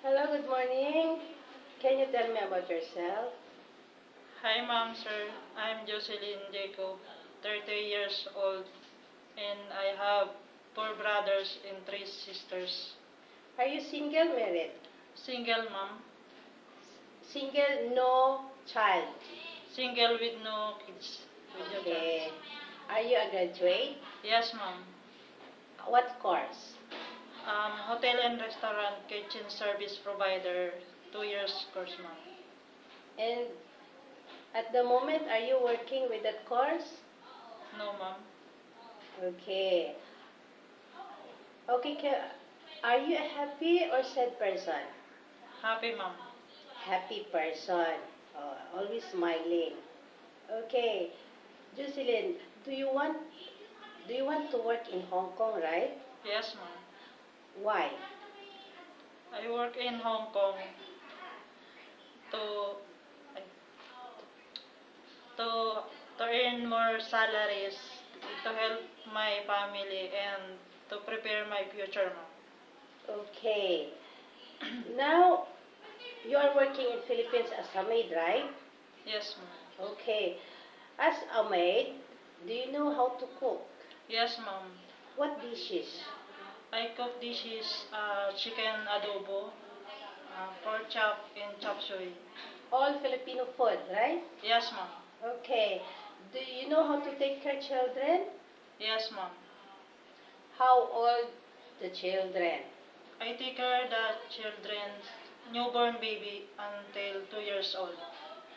Hello, good morning. Can you tell me about yourself? Hi, ma'am, sir. I'm Jocelyn Jacob, 30 years old, and I have 4 brothers and 3 sisters. Are you single, married? Single, ma'am. Single, no child. Single with no kids. With your Okay. child. Are you a graduate? Yes, ma'am. What course? Hotel and restaurant kitchen service provider, 2 years course, ma'am. And at the moment, are you working with that course? No, ma'am. Okay. Okay, are you a happy or sad person? Happy, ma'am. Happy person. Always smiling. Okay. Jocelyn, do you want to work in Hong Kong, right? Yes, ma'am. Why? I work in Hong Kong to to to earn more salaries, to help my family, and to prepare my future, ma'am. Okay. Now, you are working in Philippines as a maid, right? Yes, ma'am. Okay. As a maid, do you know how to cook? Yes, ma'am. What dishes? I cook dishes, chicken adobo, pork chop, and chop suey. All Filipino food, right? Yes, ma'am. Okay. Do you know how to take care of children? Yes, ma'am. How old the children? I take care the children's newborn baby until 2 years old.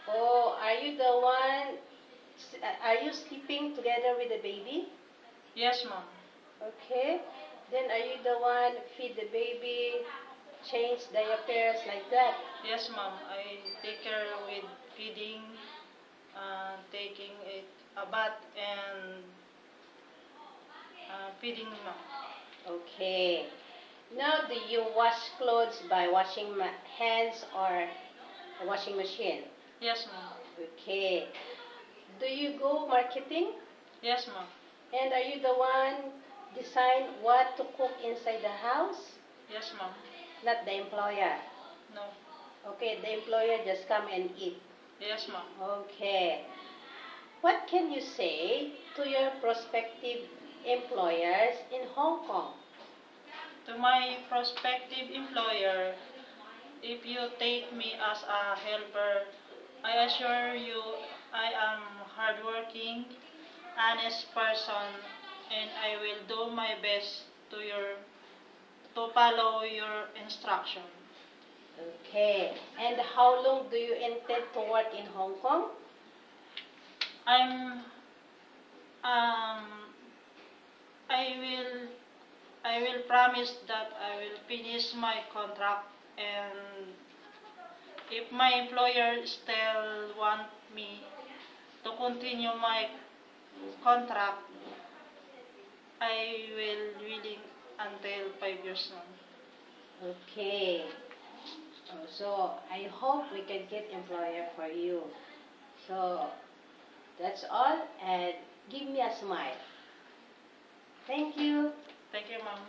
Oh, are you the one? Are you sleeping together with the baby? Yes, ma'am. Okay. Then are you the one feed the baby, change diapers like that? Yes, ma'am. I take care with feeding, taking it a bath, and feeding, ma'am. Okay. Now, do you wash clothes by washing hands or a washing machine? Yes, ma'am. Okay. Do you go marketing? Yes, ma'am. And are you the one decide what to cook inside the house? Yes, ma'am. Not the employer. No. Okay, the employer just come and eat. Yes, ma'am. Okay. What can you say to your prospective employers in Hong Kong? To my prospective employer, if you take me as a helper, I assure you I am hardworking, honest person, and I will do my best to follow your instruction. Okay. And how long do you intend to work in Hong Kong? I'm um I will I will promise that I will finish my contract, and if my employer still want me to continue my contract, I will willing until 5 years now. Okay. So I hope we can get employer for you. So that's all, and give me a smile. Thank you. Thank you, ma'am.